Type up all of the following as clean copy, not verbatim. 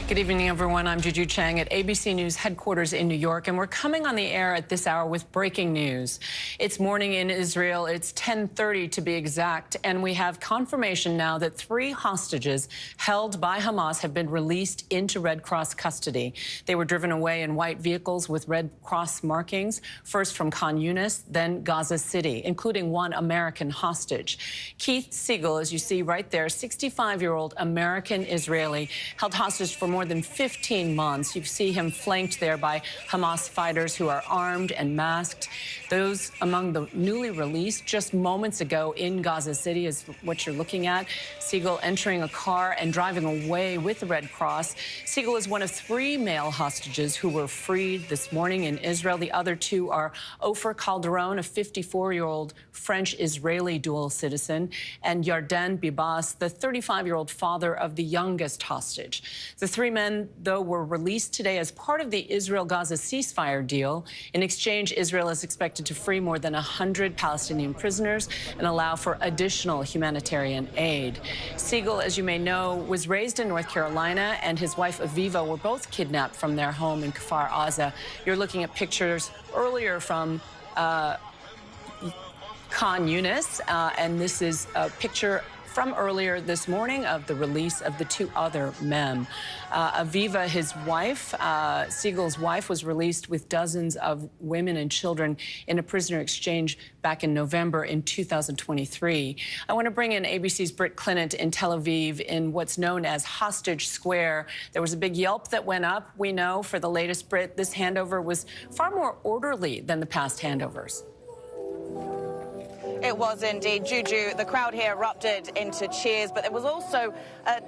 Good evening, everyone. I'm Juju Chang at ABC News headquarters in New York, and we're coming on the air at this hour with breaking news. It's morning in Israel. It's 10:30 to be exact, and we have confirmation now that 3 hostages held by Hamas have been released into Red Cross custody. They were driven away in white vehicles with Red Cross markings, first from Khan Yunis, then Gaza City, including 1 American hostage. Keith Siegel, as you see right there, 65-year-old American Israeli, held hostage for more than 15 months. You see him flanked there by Hamas fighters who are armed and masked. Those among the newly released just moments ago in Gaza City is what you're looking at. Siegel entering a car and driving away with the Red Cross. Siegel is one of 3 male hostages who were freed this morning in Israel. The other 2 are Ofer Calderon, a 54-year-old French-Israeli dual citizen, and Yarden Bibas, the 35-year-old father of the youngest hostage. The 3 men, though, were released today as part of the Israel-Gaza ceasefire deal. In exchange, Israel is expected to free more than 100 Palestinian prisoners and allow for additional humanitarian aid. Siegel, as you may know, was raised in North Carolina, and his wife Aviva were both kidnapped from their home in Kfar Aza. You're looking at pictures earlier from Khan Yunis, and this is a picture from earlier this morning of the release of the 2 other men. Aviva, his wife, Siegel's wife, was released with dozens of women and children in a prisoner exchange back in November in 2023. I want to bring in ABC's Britt Clinton in Tel Aviv in what's known as Hostage Square. There was a big yelp that went up, we know, for the latest Brit. This handover was far more orderly than the past handovers. It was indeed. Juju, the crowd here erupted into cheers, but there was also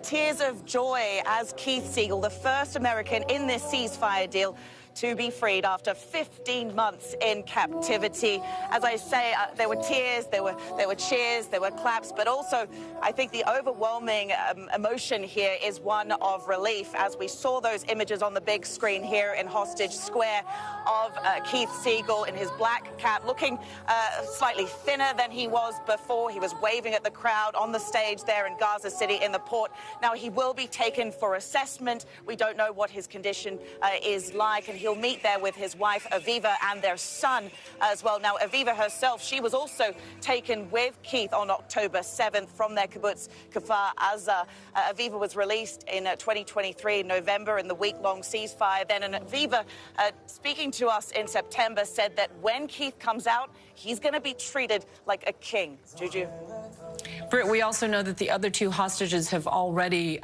tears of joy as Keith Siegel, the first American in this ceasefire deal, to be freed after 15 months in captivity. As I say, there were tears, there were cheers, there were claps, but also I think the overwhelming emotion here is one of relief as we saw those images on the big screen here in Hostage Square of Keith Siegel in his black cap, looking slightly thinner than he was before. He was waving at the crowd on the stage there in Gaza City in the port. Now he will be taken for assessment. We don't know what his condition is like, and he'll meet there with his wife Aviva and their son as well. Now Aviva herself, she was also taken with Keith on October 7th from their kibbutz Kfar Aza. Aviva was released in 2023 November in the week-long ceasefire then, and Aviva speaking to us in September said that when Keith comes out, he's going to be treated like a king. Juju. Britt, we also know that the other 2 hostages have already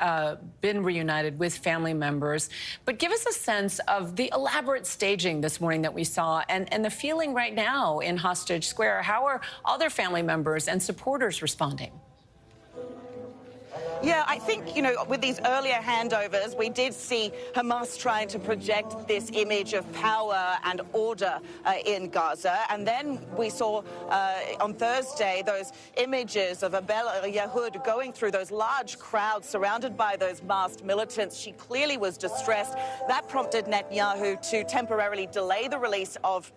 been reunited with family members. But give us a sense of the elaborate staging this morning that we saw and the feeling right now in Hostage Square. How are other family members and supporters responding? Yeah, I think, you know, with these earlier handovers, we did see Hamas trying to project this image of power and order in Gaza. And then we saw on Thursday those images of Abel Yahud going through those large crowds surrounded by those masked militants. She clearly was distressed. That prompted Netanyahu to temporarily delay the release of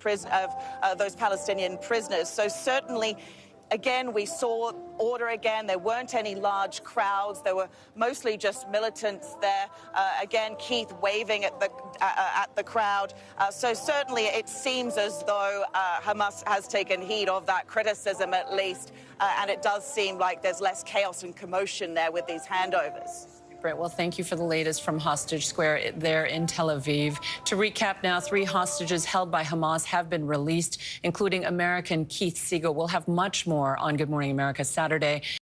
those Palestinian prisoners. So certainly, again, we saw order again. There weren't any large crowds. There were mostly just militants there. Again, Keith waving at the crowd. So certainly it seems as though Hamas has taken heed of that criticism at least. And it does seem like there's less chaos and commotion there with these handovers. Well, thank you for the latest from Hostage Square there in Tel Aviv. To recap now, 3 hostages held by Hamas have been released, including American Keith Siegel. We'll have much more on Good Morning America Saturday.